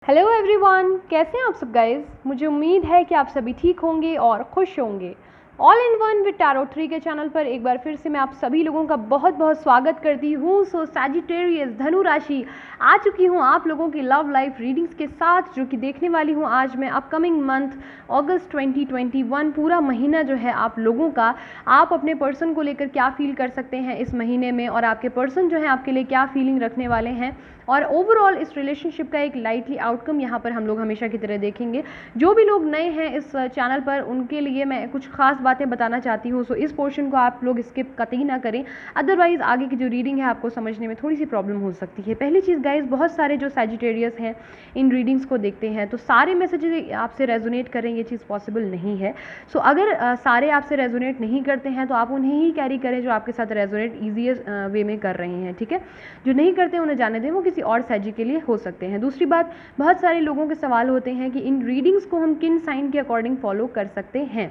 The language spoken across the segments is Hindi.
हेलो एवरीवन, कैसे हैं आप सब गाइस। मुझे उम्मीद है कि आप सभी ठीक होंगे और खुश होंगे। All in one with tarot 3 के चैनल पर एक बार फिर से मैं आप सभी लोगों का बहुत बहुत स्वागत करती हूँ। सो सैजिटेरियस धनु राशि आ चुकी हूँ आप लोगों की लव लाइफ रीडिंग्स के साथ, जो कि देखने वाली हूँ आज मैं अपकमिंग मंथ अगस्त 2021 पूरा महीना जो है आप लोगों का, आप अपने पर्सन को लेकर क्या फील कर सकते हैं इस महीने में, और आपके पर्सन जो है आपके लिए क्या फीलिंग रखने वाले हैं, और ओवरऑल इस रिलेशनशिप का एक लाइटली आउटकम यहाँ पर हम लोग हमेशा की तरह देखेंगे। जो भी लोग नए हैं इस चैनल पर उनके लिए मैं कुछ खास बातें बताना चाहती हूँ। सो इस पोर्शन को आप लोग स्किप कतई ना करें, अदरवाइज आगे की जो रीडिंग है आपको समझने में थोड़ी सी प्रॉब्लम हो सकती है। पहली चीज़ गाइज, बहुत सारे जो सैजिटेरियस हैं इन रीडिंग्स को देखते हैं तो सारे मैसेजेस आपसे रेजोनेट करें, ये चीज़ पॉसिबल नहीं है। सो अगर सारे आपसे रेजोनेट नहीं करते हैं तो आप उन्हें ही कैरी करें जो आपके साथ रेजोनेट ईजीएस्ट वे में कर रहे हैं, ठीक है। जो नहीं करते उन्हें जाने दें, वो किसी और सैजी के लिए हो सकते हैं। दूसरी बात, बहुत सारे लोगों के सवाल होते हैं कि इन रीडिंग्स को हम किन साइन के अकॉर्डिंग फॉलो कर सकते हैं।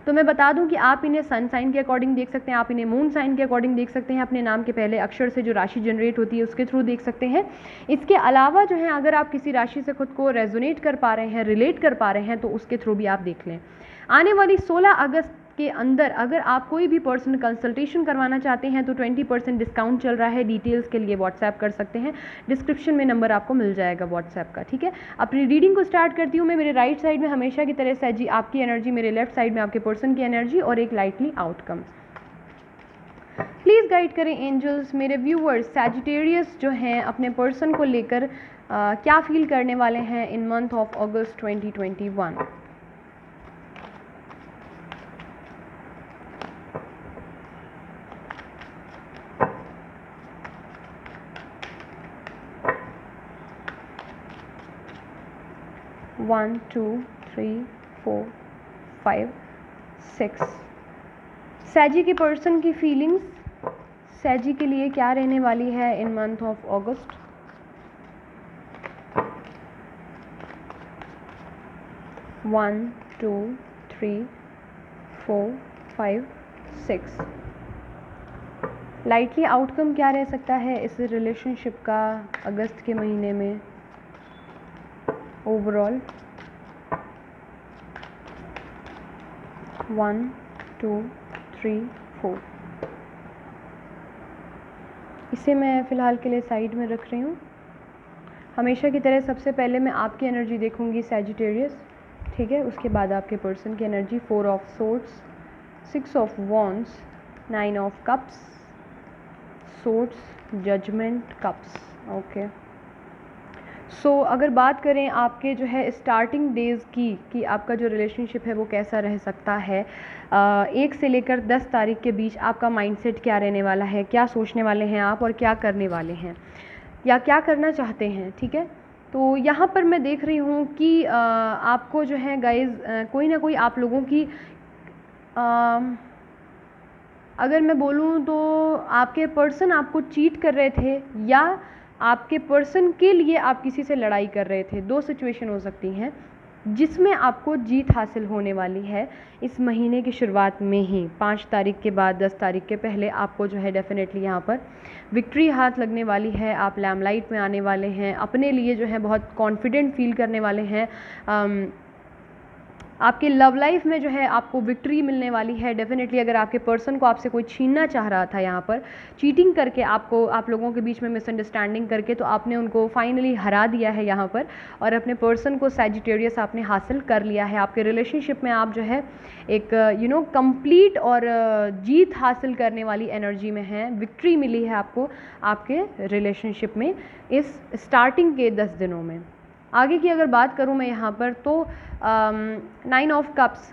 तो मैं बता दूं कि आप इन्हें सन साइन के अकॉर्डिंग देख सकते हैं, आप इन्हें मून साइन के अकॉर्डिंग देख सकते हैं, अपने नाम के पहले अक्षर से जो राशि जनरेट होती है उसके थ्रू देख सकते हैं। इसके अलावा जो है अगर आप किसी राशि से खुद को रेजोनेट कर पा रहे हैं, रिलेट कर पा रहे हैं, तो उसके थ्रू भी आप देख लें। आने वाली 16 अगस्त के अंदर अगर आप कोई भी पर्सनल कंसल्टेशन करवाना चाहते हैं तो 20% डिस्काउंट चल रहा है। डिटेल्स के लिए व्हाट्सएप कर सकते हैं, डिस्क्रिप्शन में नंबर आपको मिल जाएगा व्हाट्सएप का, ठीक है। अपनी रीडिंग को स्टार्ट करती हूँ मैं। मेरे राइट साइड में हमेशा की तरह सैजी आपकी एनर्जी, मेरे लेफ्ट साइड में आपके पर्सन की एनर्जी और एक लाइटली आउटकम। प्लीज़ गाइड करें एंजल्स मेरे व्यूअर्स, सैजिटेरियस जो हैं अपने पर्सन को लेकर क्या फील करने वाले हैं in month of August 2021। One, two, three, four, five, six. सैजी के पर्सन की फीलिंग्स, सैजी के लिए क्या रहने वाली है in month of August. One, two, three, four, five, six. Lightly outcome क्या रह सकता है इस रिलेशनशिप का अगस्त के महीने में ओवरऑल। 1, 2, 3, 4। इसे मैं फ़िलहाल के लिए साइड में रख रही हूँ। हमेशा की तरह सबसे पहले मैं आपकी एनर्जी देखूँगी सैजिटेरियस, ठीक है। उसके बाद आपके पर्सन की energy. 4 of swords, 6 of wands, 9 of cups, swords, judgement, cups. Okay. So अगर बात करें आपके जो है स्टार्टिंग डेज़ की कि आपका जो रिलेशनशिप है वो कैसा रह सकता है, 1 से लेकर 10 तारीख के बीच आपका माइंडसेट क्या रहने वाला है, क्या सोचने वाले हैं आप और क्या करने वाले हैं या क्या करना चाहते हैं, ठीक है। तो यहाँ पर मैं देख रही हूँ कि आपको जो है गाइज कोई ना कोई आप लोगों की अगर मैं बोलूँ तो आपके पर्सन आपको चीट कर रहे थे या आपके पर्सन के लिए आप किसी से लड़ाई कर रहे थे। 2 सिचुएशन हो सकती हैं जिसमें आपको जीत हासिल होने वाली है इस महीने की शुरुआत में ही। 5 तारीख के बाद 10 तारीख के पहले आपको जो है डेफिनेटली यहाँ पर विक्ट्री हाथ लगने वाली है। आप लैमलाइट में आने वाले हैं, अपने लिए जो है बहुत कॉन्फिडेंट फील करने वाले हैं। आपके लव लाइफ में जो है आपको विक्ट्री मिलने वाली है डेफिनेटली। अगर आपके पर्सन को आपसे कोई छीनना चाह रहा था यहाँ पर चीटिंग करके, आपको आप लोगों के बीच में मिसअंडरस्टैंडिंग करके, तो आपने उनको फाइनली हरा दिया है यहाँ पर और अपने पर्सन को सैजिटेरियस आपने हासिल कर लिया है। आपके रिलेशनशिप में आप जो है एक कंप्लीट और जीत हासिल करने वाली एनर्जी में हैं। विक्ट्री मिली है आपको आपके रिलेशनशिप में इस स्टार्टिंग के 10 दिनों में। आगे की अगर बात करूं मैं यहाँ पर तो 9 ऑफ कप्स,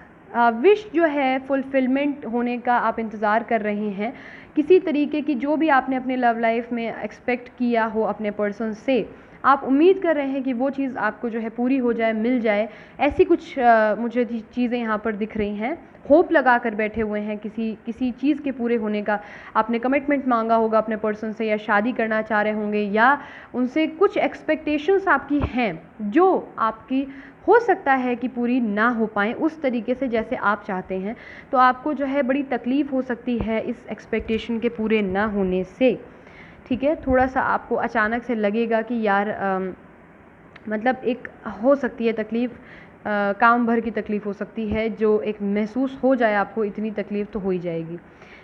विश जो है फुलफिलमेंट होने का आप इंतज़ार कर रहे हैं। किसी तरीके की जो भी आपने अपने लव लाइफ में एक्सपेक्ट किया हो अपने पर्सन से, आप उम्मीद कर रहे हैं कि वो चीज़ आपको जो है पूरी हो जाए, मिल जाए। ऐसी कुछ मुझे चीज़ें यहाँ पर दिख रही हैं। होप लगा कर बैठे हुए हैं किसी चीज़ के पूरे होने का। आपने कमिटमेंट मांगा होगा अपने पर्सन से, या शादी करना चाह रहे होंगे, या उनसे कुछ एक्सपेक्टेशंस आपकी हैं जो आपकी हो सकता है कि पूरी ना हो पाएँ उस तरीके से जैसे आप चाहते हैं। तो आपको जो है बड़ी तकलीफ़ हो सकती है इस एक्सपेक्टेशन के पूरे ना होने से, ठीक है। थोड़ा सा आपको अचानक से लगेगा कि यार मतलब एक हो सकती है तकलीफ़, काम भर की तकलीफ़ हो सकती है, जो एक महसूस हो जाए आपको इतनी तकलीफ़ तो हो ही जाएगी।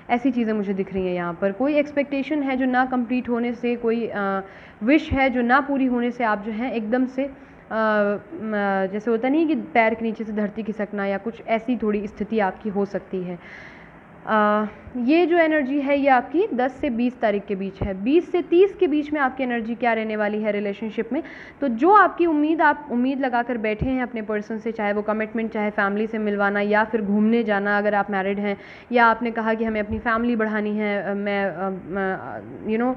ऐसी चीज़ें मुझे दिख रही हैं यहाँ पर। कोई एक्सपेक्टेशन है जो ना कंप्लीट होने से, कोई विश है जो ना पूरी होने से आप जो हैं एकदम से जैसे होता नहीं है कि पैर के नीचे से धरती खिसकना या कुछ ऐसी थोड़ी स्थिति आपकी हो सकती है। ये जो एनर्जी है ये आपकी 10 से 20 तारीख के बीच है। 20 से 30 के बीच में आपकी एनर्जी क्या रहने वाली है रिलेशनशिप में, तो जो आपकी उम्मीद, आप उम्मीद लगाकर बैठे हैं अपने पर्सन से, चाहे वो कमिटमेंट, चाहे फैमिली से मिलवाना या फिर घूमने जाना अगर आप मैरिड हैं, या आपने कहा कि हमें अपनी फैमिली बढ़ानी है, मैं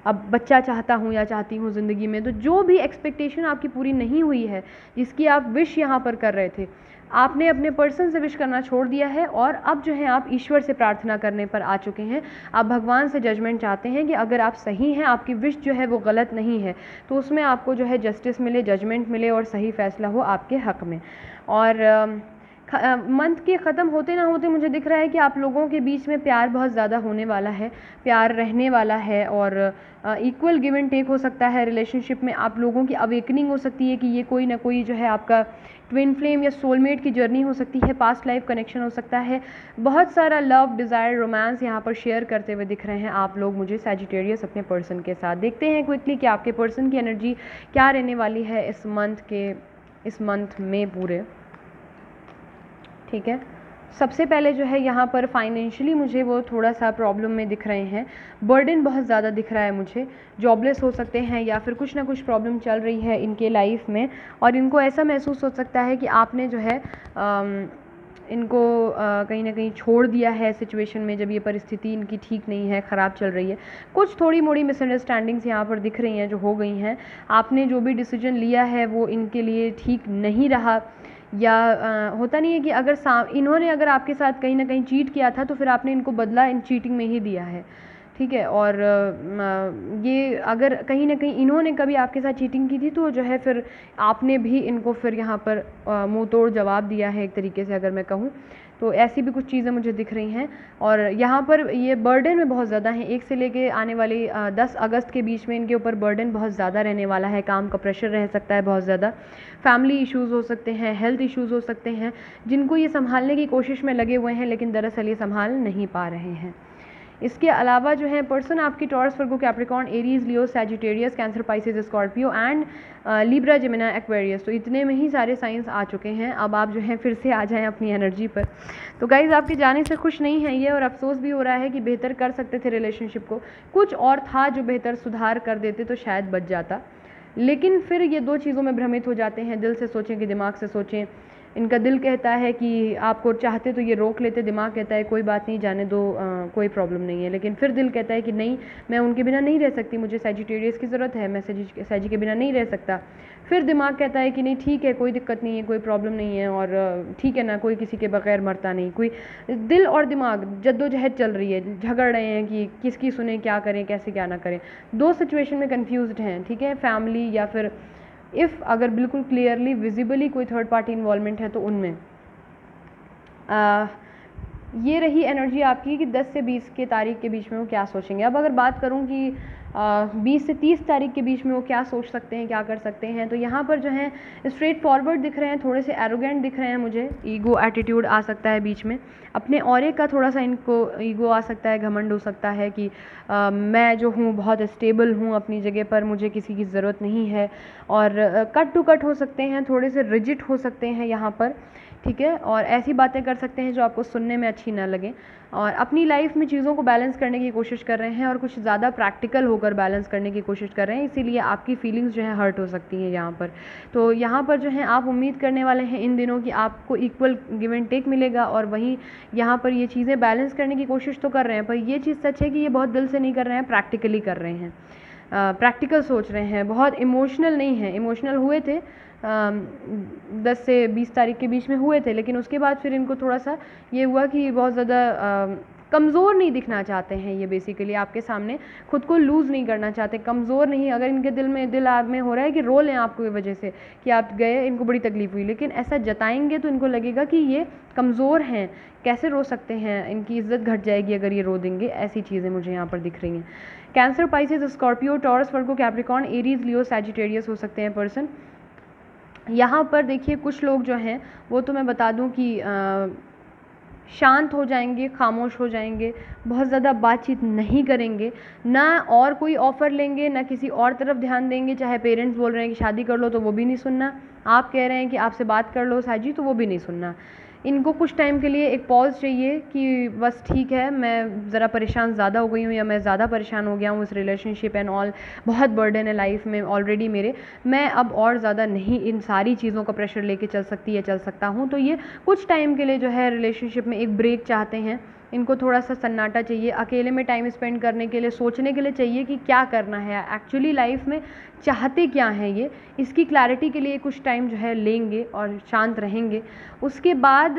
अब बच्चा चाहता हूँ या चाहती हूँ ज़िंदगी में, तो जो भी एक्सपेक्टेशन आपकी पूरी नहीं हुई है, जिसकी आप विश यहाँ पर कर रहे थे, आपने अपने पर्सन से विश करना छोड़ दिया है और अब जो है आप ईश्वर से प्रार्थना करने पर आ चुके हैं। आप भगवान से जजमेंट चाहते हैं कि अगर आप सही हैं, आपकी विश जो है वो गलत नहीं है, तो उसमें आपको जो है जस्टिस मिले, जजमेंट मिले और सही फैसला हो आपके हक़ में। और मंथ के ख़त्म होते ना होते मुझे दिख रहा है कि आप लोगों के बीच में प्यार बहुत ज़्यादा होने वाला है, प्यार रहने वाला है और इक्वल गिव एंड टेक हो सकता है रिलेशनशिप में। आप लोगों की अवेकनिंग हो सकती है कि ये कोई ना कोई जो है आपका ट्विन फ्लेम या सोलमेट की जर्नी हो सकती है, पास्ट लाइफ कनेक्शन हो सकता है। बहुत सारा लव, डिज़ायर, रोमांस यहाँ पर शेयर करते हुए दिख रहे हैं आप लोग मुझे, सैजिटेरियस अपने पर्सन के साथ। देखते हैं क्विकली कि आपके पर्सन की एनर्जी क्या रहने वाली है इस मंथ में पूरे। ठीक है, सबसे पहले जो है यहाँ पर फाइनेंशियली मुझे वो थोड़ा सा प्रॉब्लम में दिख रहे हैं, बर्डन बहुत ज़्यादा दिख रहा है मुझे, जॉबलेस हो सकते हैं या फिर कुछ ना कुछ प्रॉब्लम चल रही है इनके लाइफ में और इनको ऐसा महसूस हो सकता है कि आपने जो है इनको कहीं ना कहीं छोड़ दिया है सिचुएशन में, जब ये परिस्थिति इनकी ठीक नहीं है, ख़राब चल रही है। कुछ थोड़ी मोड़ी मिसअंडरस्टैंडिंग्स यहाँ पर दिख रही हैं जो हो गई हैं। आपने जो भी डिसीजन लिया है वो इनके लिए ठीक नहीं रहा, या होता नहीं है कि इन्होंने अगर आपके साथ कहीं ना कहीं चीट किया था तो फिर आपने इनको बदला इन चीटिंग में ही दिया है। ठीक है, और ये अगर कहीं ना कहीं इन्होंने कभी आपके साथ चीटिंग की थी तो जो है फिर आपने भी इनको फिर यहाँ पर मुंह तोड़ जवाब दिया है एक तरीके से, अगर मैं कहूँ तो ऐसी भी कुछ चीज़ें मुझे दिख रही हैं। और यहाँ पर ये बर्डन में बहुत ज़्यादा हैं, 1 से लेके आने वाली 10 अगस्त के बीच में इनके ऊपर बर्डन बहुत ज़्यादा रहने वाला है, काम का प्रेशर रह सकता है बहुत ज़्यादा, फैमिली इश्यूज़ हो सकते हैं, हेल्थ इश्यूज़ हो सकते हैं, जिनको ये संभालने की कोशिश में लगे हुए हैं लेकिन दरअसल ये संभाल नहीं पा रहे हैं। इसके अलावा जो है पर्सन आपकी taurus, Virgo, Capricorn, Aries, Leo, Sagittarius, cancer, Pisces, Scorpio and Libra, Gemini, Aquarius, तो इतने में ही सारे साइंस आ चुके हैं। अब आप जो हैं फिर से आ जाएं अपनी एनर्जी पर। तो गाइज़ आपके जाने से खुश नहीं है ये, और अफसोस भी हो रहा है कि बेहतर कर सकते थे रिलेशनशिप को, कुछ और था जो बेहतर सुधार कर देते तो शायद बच जाता, लेकिन फिर ये 2 चीज़ों में भ्रमित हो जाते हैं। दिल से सोचें कि दिमाग से सोचें। इनका दिल कहता है कि आपको चाहते तो ये रोक लेते, दिमाग कहता है कोई बात नहीं, जाने दो, कोई प्रॉब्लम नहीं है, लेकिन फिर दिल कहता है कि नहीं, मैं उनके बिना नहीं रह सकती, मुझे सैजिटेरियस की ज़रूरत है, मैं सैजी के बिना नहीं रह सकता। फिर दिमाग कहता है कि नहीं ठीक है, कोई दिक्कत नहीं है, कोई प्रॉब्लम नहीं है, और ठीक है ना, कोई किसी के बगैर मरता नहीं। कोई दिल और दिमाग जद्दोजहद चल रही है, झगड़ रहे हैं कि किसकी सुने, क्या करें, कैसे क्या ना करें। 2 सिचुएशन में कन्फ्यूज्ड हैं। ठीक है, फैमिली या फिर इफ़ अगर बिल्कुल क्लियरली विजिबली कोई थर्ड पार्टी इन्वॉल्वमेंट है तो उनमें ये रही एनर्जी आपकी कि 10 से 20 के तारीख के बीच में वो क्या सोचेंगे। अब अगर बात करूं कि 20 से 30 तारीख के बीच में वो क्या सोच सकते हैं, क्या कर सकते हैं, तो यहाँ पर जो है स्ट्रेट फॉरवर्ड दिख रहे हैं, थोड़े से एरोगेंट दिख रहे हैं मुझे, ईगो एटीट्यूड आ सकता है बीच में, अपने ऑरे का थोड़ा सा इनको ईगो आ सकता है, घमंड हो सकता है कि मैं जो हूँ बहुत स्टेबल हूँ अपनी जगह पर, मुझे किसी की ज़रूरत नहीं है, और कट टू कट हो सकते हैं, थोड़े से रिजिड हो सकते हैं यहाँ पर। ठीक है, और ऐसी बातें कर सकते हैं जो आपको सुनने में अच्छी ना लगें, और अपनी लाइफ में चीज़ों को बैलेंस करने की कोशिश कर रहे हैं और कुछ ज़्यादा प्रैक्टिकल होकर बैलेंस करने की कोशिश कर रहे हैं, इसीलिए आपकी फीलिंग्स जो है हर्ट हो सकती हैं यहाँ पर। तो यहाँ पर जो है आप उम्मीद करने वाले हैं इन दिनों कि आपको इक्वल गिव एंड टेक मिलेगा, और वहीं यहाँ पर ये चीज़ें बैलेंस करने की कोशिश तो कर रहे हैं, पर ये चीज़ सच है कि ये बहुत दिल से नहीं कर रहे हैं, प्रैक्टिकली कर रहे हैं, प्रैक्टिकल सोच रहे हैं, बहुत इमोशनल नहीं है। इमोशनल हुए थे 10 से 20 तारीख के बीच में हुए थे, लेकिन उसके बाद फिर इनको थोड़ा सा ये हुआ कि बहुत ज़्यादा कमज़ोर नहीं दिखना चाहते हैं ये, बेसिकली आपके सामने खुद को लूज़ नहीं करना चाहते, कमज़ोर नहीं। अगर इनके दिल आग में हो रहा है कि रो लें आपकी वजह से कि आप गए, इनको बड़ी तकलीफ़ हुई, लेकिन ऐसा जताएंगे तो इनको लगेगा कि ये कमज़ोर हैं, कैसे रो सकते हैं, इनकी इज़्ज़त घट जाएगी अगर ये रो देंगे। ऐसी चीज़ें मुझे यहाँ पर दिख रही हैं। कैंसर, पाइसेस, स्कॉर्पियो, टॉरस, वर्गो, कैप्रिकॉर्न, एरीज, लियो, सैजिटेरियस हो सकते हैं पर्सन। यहाँ पर देखिए कुछ लोग जो हैं वो तो मैं बता दूँ कि शांत हो जाएंगे, खामोश हो जाएंगे, बहुत ज़्यादा बातचीत नहीं करेंगे, ना और कोई ऑफ़र लेंगे, ना किसी और तरफ ध्यान देंगे। चाहे पेरेंट्स बोल रहे हैं कि शादी कर लो तो वो भी नहीं सुनना, आप कह रहे हैं कि आपसे बात कर लो साजी तो वो भी नहीं सुनना। इनको कुछ टाइम के लिए एक पॉज़ चाहिए कि बस ठीक है, मैं ज़रा परेशान ज़्यादा हो गई हूँ या मैं ज़्यादा परेशान हो गया हूँ इस रिलेशनशिप एंड ऑल, बहुत बर्डन है लाइफ में ऑलरेडी मेरे, मैं अब और ज़्यादा नहीं इन सारी चीज़ों का प्रेशर लेके चल सकती या चल सकता हूँ। तो ये कुछ टाइम के लिए जो है रिलेशनशिप में एक ब्रेक चाहते हैं। इनको थोड़ा सा सन्नाटा चाहिए, अकेले में टाइम स्पेंड करने के लिए, सोचने के लिए चाहिए कि क्या करना है एक्चुअली लाइफ में, चाहते क्या हैं ये, इसकी क्लैरिटी के लिए कुछ टाइम जो है लेंगे और शांत रहेंगे। उसके बाद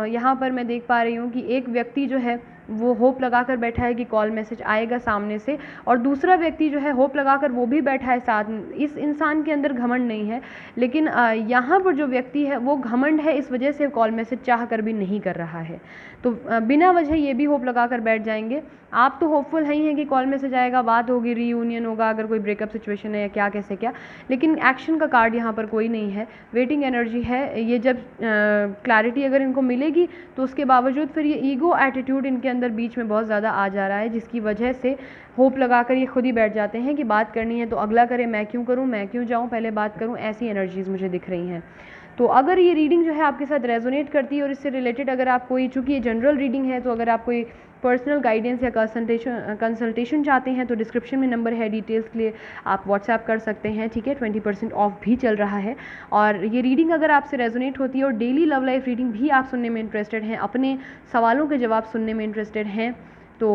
यहाँ पर मैं देख पा रही हूँ कि एक व्यक्ति जो है वो होप लगा कर बैठा है कि कॉल मैसेज आएगा सामने से, और दूसरा व्यक्ति जो है होप लगा कर वो भी बैठा है साथ। इस इंसान के अंदर घमंड नहीं है, लेकिन यहाँ पर जो व्यक्ति है वो घमंड है, इस वजह से कॉल मैसेज चाह कर भी नहीं कर रहा है। तो बिना वजह ये भी होप लगा कर बैठ जाएंगे। आप तो होपफुल है ही हैं कि कॉल मैसेज आएगा, बात होगी, रीयूनियन होगा अगर कोई ब्रेकअप सिचुएशन है या क्या कैसे क्या, लेकिन एक्शन का कार्ड यहाँ पर कोई नहीं है, वेटिंग एनर्जी है। ये जब क्लैरिटी अगर इनको मिलेगी तो उसके बावजूद फिर ये ईगो एटीट्यूड इनके अंदर बीच में बहुत ज़्यादा आ जा रहा है, जिसकी वजह से होप लगाकर ये खुद ही बैठ जाते हैं कि बात करनी है तो अगला करे, मैं क्यों करूँ, मैं क्यों जाऊँ, पहले बात करूँ। ऐसी एनर्जीज़ मुझे दिख रही हैं। तो अगर ये रीडिंग जो है आपके साथ रेजोनेट करती है और इससे रिलेटेड अगर आप कोई, चूँकि ये जनरल रीडिंग है, तो अगर आप कोई पर्सनल गाइडेंस या कंसल्टेशन चाहते हैं तो डिस्क्रिप्शन में नंबर है, डिटेल्स के लिए आप व्हाट्सएप कर सकते हैं, ठीक है। 20% ऑफ भी चल रहा है। और ये रीडिंग अगर आपसे रेजोनेट होती है और डेली लव लाइफ रीडिंग भी आप सुनने में इंटरेस्टेड हैं, अपने सवालों के जवाब सुनने में इंटरेस्टेड हैं, तो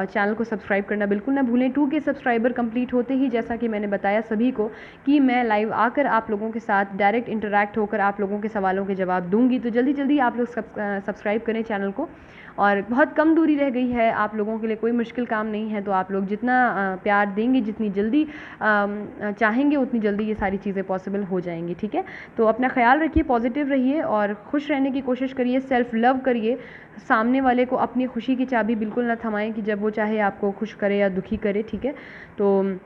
चैनल को सब्सक्राइब करना बिल्कुल ना भूलें। 2K सब्सक्राइबर कंप्लीट होते ही, जैसा कि मैंने बताया सभी को कि मैं लाइव आकर आप लोगों के साथ डायरेक्ट इंटरैक्ट होकर आप लोगों के सवालों के जवाब दूंगी, तो जल्दी जल्दी आप लोग सब्सक्राइब करें चैनल को। और बहुत कम दूरी रह गई है, आप लोगों के लिए कोई मुश्किल काम नहीं है, तो आप लोग जितना प्यार देंगे, जितनी जल्दी चाहेंगे, उतनी जल्दी ये सारी चीज़ें पॉसिबल हो जाएंगी, ठीक है। तो अपना ख्याल रखिए, पॉजिटिव रहिए और खुश रहने की कोशिश करिए, सेल्फ लव करिए। सामने वाले को अपनी खुशी की चाबी बिल्कुल ना थमाएं कि जब वो चाहे आपको खुश करे या दुखी करे, ठीक है। तो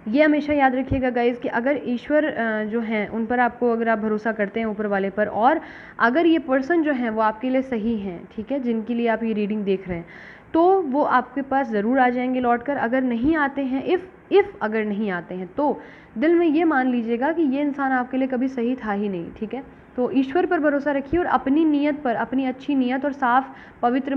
ये हमेशा याद रखिएगा गाइज़ कि अगर ईश्वर जो हैं उन पर आपको, अगर आप भरोसा करते हैं ऊपर वाले पर, और अगर ये पर्सन जो हैं वो आपके लिए सही हैं, ठीक है, जिनके लिए आप ये रीडिंग देख रहे हैं, तो वो आपके पास ज़रूर आ जाएंगे लौट कर। अगर नहीं आते हैं, इफ़ अगर नहीं आते हैं, तो दिल में ये मान लीजिएगा कि ये इंसान आपके लिए कभी सही था ही नहीं, ठीक है। तो ईश्वर पर भरोसा रखिए और अपनी नीयत पर, अपनी अच्छी नीयत और साफ़ पवित्र